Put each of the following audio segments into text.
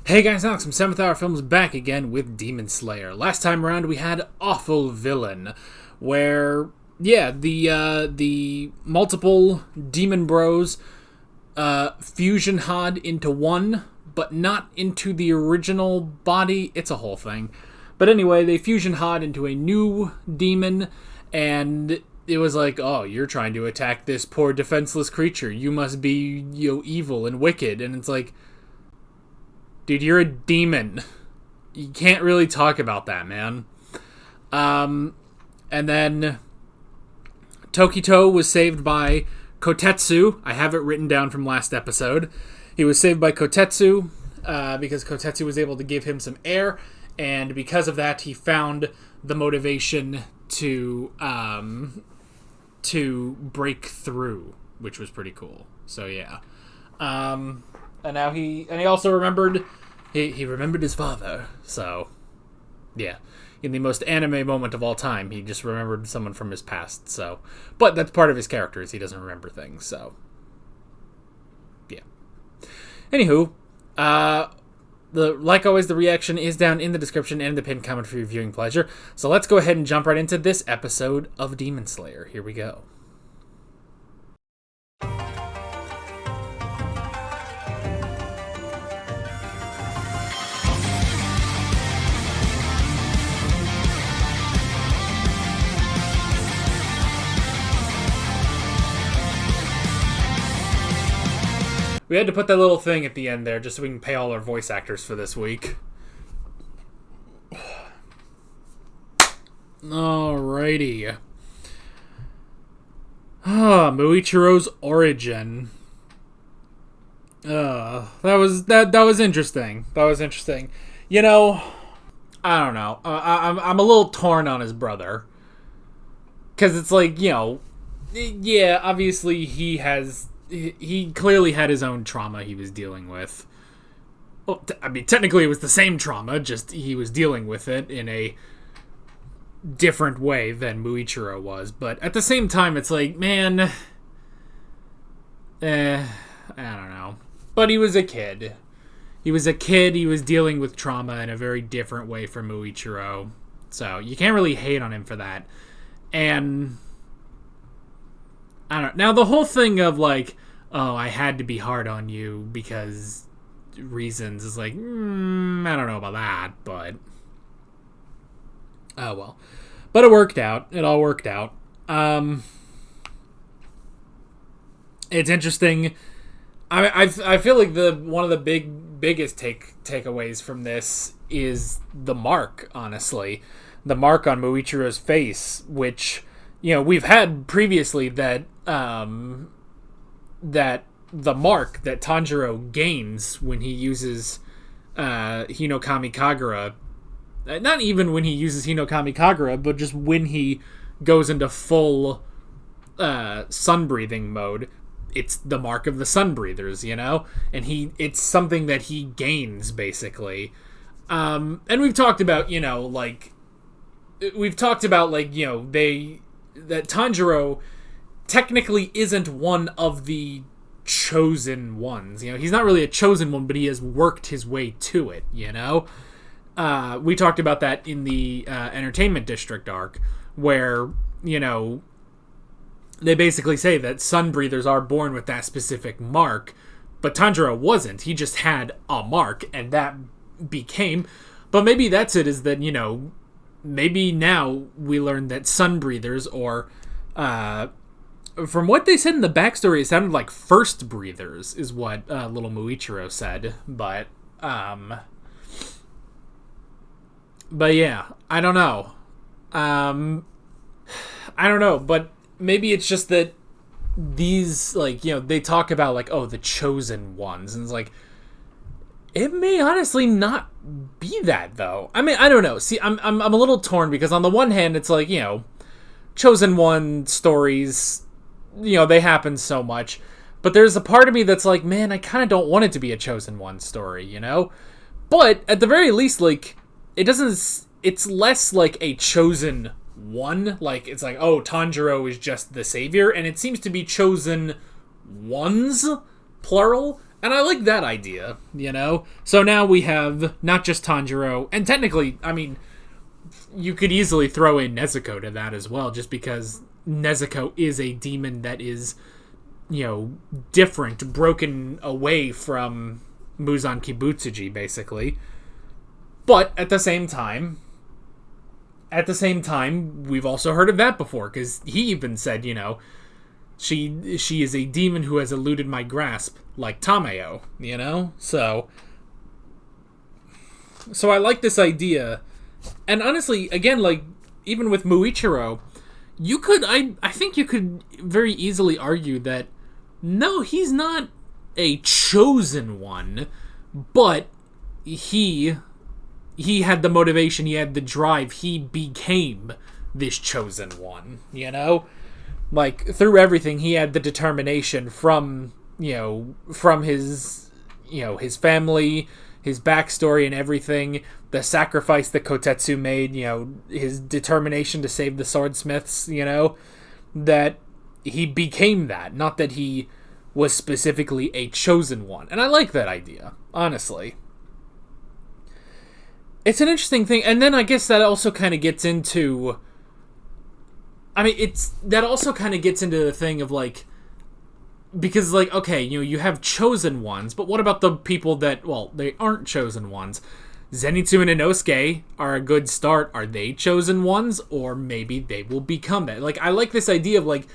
Hey guys, Alex from 7th Hour Films back again with Demon Slayer. Last time around we had Awful Villain, where, the multiple demon bros fusion had into one, but not into the original body. It's a whole thing. But anyway, they fusion had into a new demon, and it was like, oh, you're trying to attack this poor defenseless creature. You must be, evil and wicked. And it's like, dude, you're a demon. You can't really talk about that, man. And then Tokito was saved by Kotetsu. I have it written down from last episode. He was saved by Kotetsu because Kotetsu was able to give him some air, and because of that, he found the motivation to break through, which was pretty cool. So yeah. And now he also remembered, he remembered his father. So, yeah. In the most anime moment of all time, he just remembered someone from his past. So, but that's part of his character, is he doesn't remember things. So, yeah. Anywho, like always, the reaction is down in the description and the pinned comment for your viewing pleasure. So let's go ahead and jump right into this episode of Demon Slayer. Here we go. We had to put that little thing at the end there just so we can pay all our voice actors for this week. Alrighty. Muichiro's origin. That was interesting. That was interesting. You know, I don't know. I'm a little torn on his brother. Because it's like, yeah, obviously he clearly had his own trauma he was dealing with. Well, technically it was the same trauma, just he was dealing with it in a different way than Muichiro was. But at the same time, it's like, man, I don't know. But he was a kid. He was dealing with trauma in a very different way from Muichiro. So you can't really hate on him for that. And I don't know. Now, the whole thing of, like, oh, I had to be hard on you because reasons is like, I don't know about that, but oh, well. But it worked out. It all worked out. It's interesting. I feel like one of the biggest takeaways from this is the mark, honestly. The mark on Muichiro's face, which, we've had previously that the mark that Tanjiro gains when he uses Hinokami Kagura, not even when he uses Hinokami Kagura, but just when he goes into full sun-breathing mode, it's the mark of the sun-breathers, and it's something that he gains, basically. And we've talked about, that Tanjiro technically isn't one of the chosen ones. He's not really a chosen one, but he has worked his way to it, We talked about that in the Entertainment District arc, where, they basically say that sun breathers are born with that specific mark, but Tanjiro wasn't. He just had a mark, and that became... But maybe that's it, is that, maybe now we learn that sun breathers, or from what they said in the backstory, it sounded like first breathers is what little Muichiro said. But yeah, I don't know. But maybe it's just that these, they talk about, the chosen ones, and it's like, it may honestly not be that, though. I mean, I don't know. See, I'm a little torn, because on the one hand, it's like, chosen one stories, they happen so much. But there's a part of me that's like, man, I kind of don't want it to be a chosen one story, But at the very least, it's less like a chosen one. Like, it's like, oh, Tanjiro is just the savior, and it seems to be chosen ones, plural, And I like that idea, you know? So now we have not just Tanjiro, and technically, I mean, you could easily throw in Nezuko to that as well, just because Nezuko is a demon that is, different, broken away from Muzan Kibutsuji, basically. But at the same time, we've also heard of that before, because he even said, she is a demon who has eluded my grasp, like Tameo, So I like this idea. And honestly, again, like, even with Muichiro, I think you could very easily argue that, no, he's not a chosen one, but he had the motivation, he had the drive, he became this chosen one, Like, through everything, he had the determination from his, his family, his backstory and everything, the sacrifice that Kotetsu made, his determination to save the swordsmiths, that he became that, not that he was specifically a chosen one. And I like that idea, honestly. It's an interesting thing, and then I guess that also kind of gets into... that also kind of gets into the thing of, like... Because, like, okay, you have chosen ones, but what about the people that, well, they aren't chosen ones? Zenitsu and Inosuke are a good start. Are they chosen ones? Or maybe they will become that. Like, I like this idea of, like,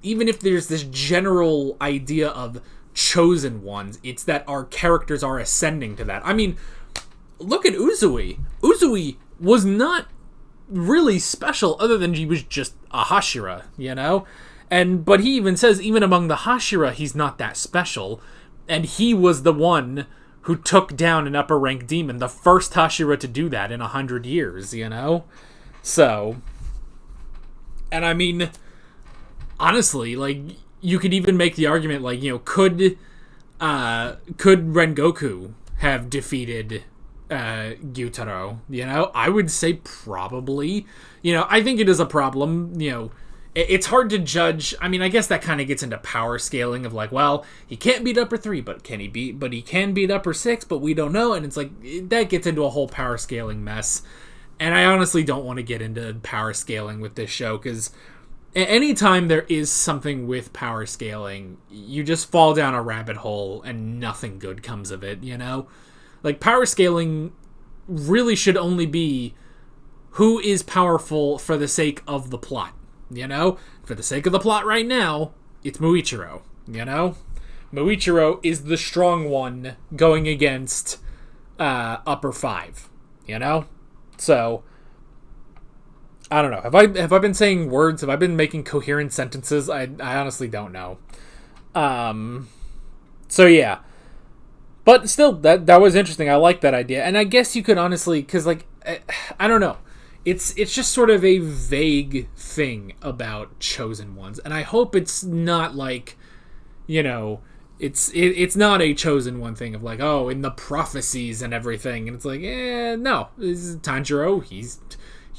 even if there's this general idea of chosen ones, it's that our characters are ascending to that. I mean, look at Uzui. Uzui was not really special other than he was just a Hashira, But he even says, even among the Hashira, he's not that special. And he was the one who took down an upper rank demon, the first Hashira to do that in 100 years, So, and I mean, honestly, like, you could even make the argument, like, could Rengoku have defeated Gyutaro? I would say probably. I think it is a problem, It's hard to judge. I mean, I guess that kind of gets into power scaling of, like, well, he can't beat upper 3, but he can beat upper 6, but we don't know. And it's like, that gets into a whole power scaling mess. And I honestly don't want to get into power scaling with this show, because anytime there is something with power scaling, you just fall down a rabbit hole and nothing good comes of it, Like, power scaling really should only be who is powerful for the sake of the plot. For the sake of the plot right now, it's Muichiro, Muichiro is the strong one going against upper 5, So, I don't know. Have I been saying words? Have I been making coherent sentences? I honestly don't know. So, yeah. But still, that was interesting. I like that idea. And I guess you could honestly, because, like, I don't know. It's just sort of a vague thing about chosen ones, and I hope it's not like, it's not a chosen one thing of, like, oh, in the prophecies and everything, and it's like, no, this is Tanjiro. He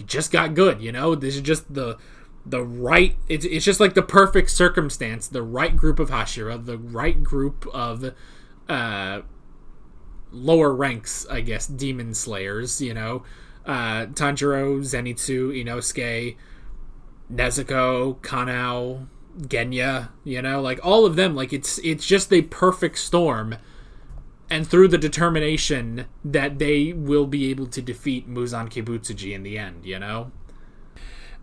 just got good, This is just the right. It's just like the perfect circumstance, the right group of Hashira, the right group of lower ranks, I guess, demon slayers, Tanjiro, Zenitsu, Inosuke, Nezuko, Kanao, Genya, like, all of them, like, it's just a perfect storm, and through the determination that they will be able to defeat Muzan Kibutsuji in the end,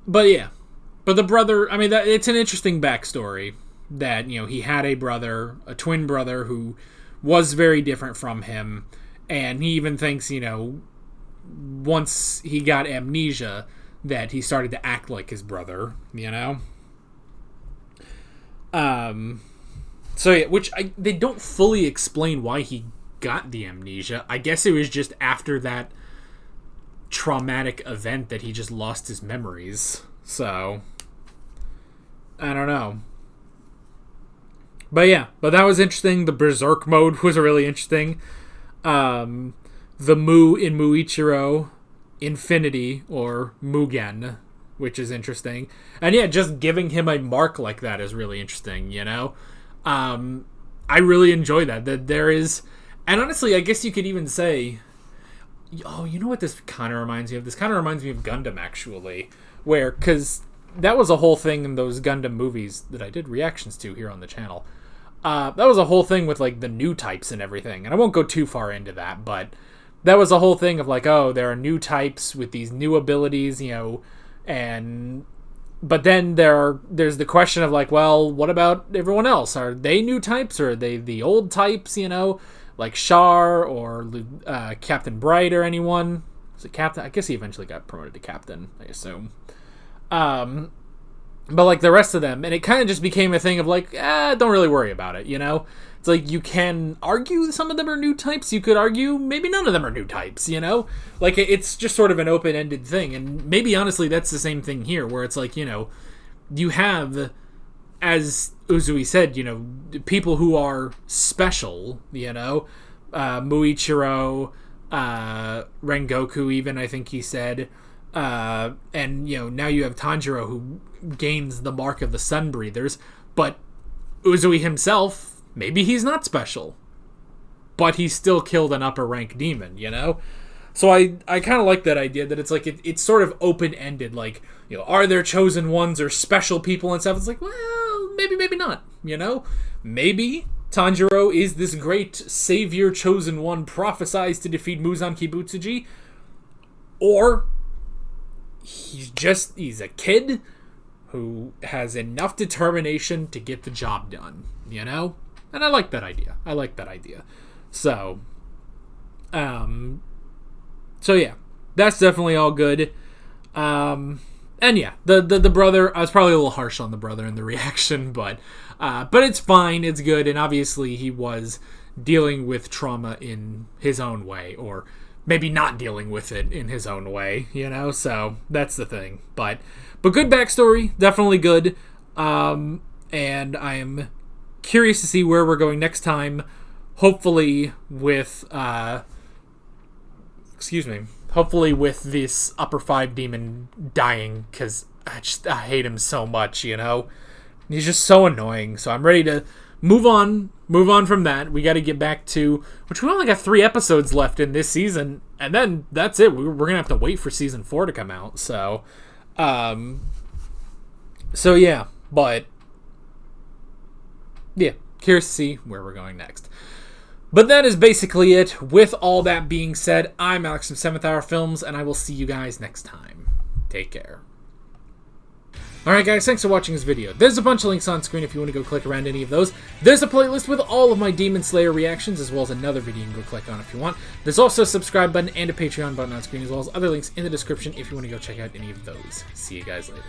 But yeah, but the brother, I mean, it's an interesting backstory, that, he had a brother, a twin brother, who was very different from him, and he even thinks, once he got amnesia, that he started to act like his brother, So yeah, which they don't fully explain why he got the amnesia. I guess it was just after that traumatic event that he just lost his memories. So, I don't know. But yeah, but that was interesting. The Berserk mode was really interesting. The Mu in Muichiro, Infinity, or Mugen, which is interesting. And yeah, just giving him a mark like that is really interesting, I really enjoy that there is, and honestly, I guess you could even say, oh, you know what this kind of reminds me of? This kind of reminds me of Gundam, actually, where, because that was a whole thing in those Gundam movies that I did reactions to here on the channel. That was a whole thing with, like, the new types and everything, and I won't go too far into that, but that was a whole thing of, like, oh, there are new types with these new abilities, you know, but then there's the question of, like, well, what about everyone else? Are they new types, or are they the old types, you know? Like Char or Captain Bright or anyone. Was it Captain? I guess he eventually got promoted to Captain, I assume. But like the rest of them, and it kind of just became a thing of like, don't really worry about it, you know? It's like you can argue some of them are new types. You could argue maybe none of them are new types, you know? Like it's just sort of an open-ended thing. And maybe honestly that's the same thing here, where it's like, you know, you have, as Uzui said, you know, people who are special, you know, Muichiro, Rengoku even, I think he said, and, you know, now you have Tanjiro who gains the mark of the Sun Breathers, but Uzui himself, maybe he's not special, but he still killed an upper rank demon, you know? So I kind of like that idea that it's like, it's sort of open-ended, like, you know, are there chosen ones or special people and stuff? It's like, well, maybe not, you know? Maybe Tanjiro is this great savior chosen one prophesized to defeat Muzan Kibutsuji, or he's a kid who has enough determination to get the job done, you know? And I like that idea. So, so yeah, that's definitely all good. And yeah, the brother, I was probably a little harsh on the brother in the reaction, but it's fine, it's good, and obviously he was dealing with trauma in his own way, or maybe not dealing with it in his own way, you know, so that's the thing. But good backstory, definitely good, and I'm curious to see where we're going next time, hopefully with, hopefully with this upper 5 demon dying, because I hate him so much, you know? He's just so annoying, so I'm ready to move on from that. We got to get back to, which we only got 3 episodes left in this season, and then that's it. We're going to have to wait for season 4 to come out, so yeah, but yeah, curious to see where we're going next. But that is basically it. With all that being said, I'm Alex from 7th Hour Films, and I will see you guys next time. Take care. Alright guys, thanks for watching this video. There's a bunch of links on screen if you want to go click around any of those. There's a playlist with all of my Demon Slayer reactions, as well as another video you can go click on if you want. There's also a subscribe button and a Patreon button on screen, as well as other links in the description if you want to go check out any of those. See you guys later.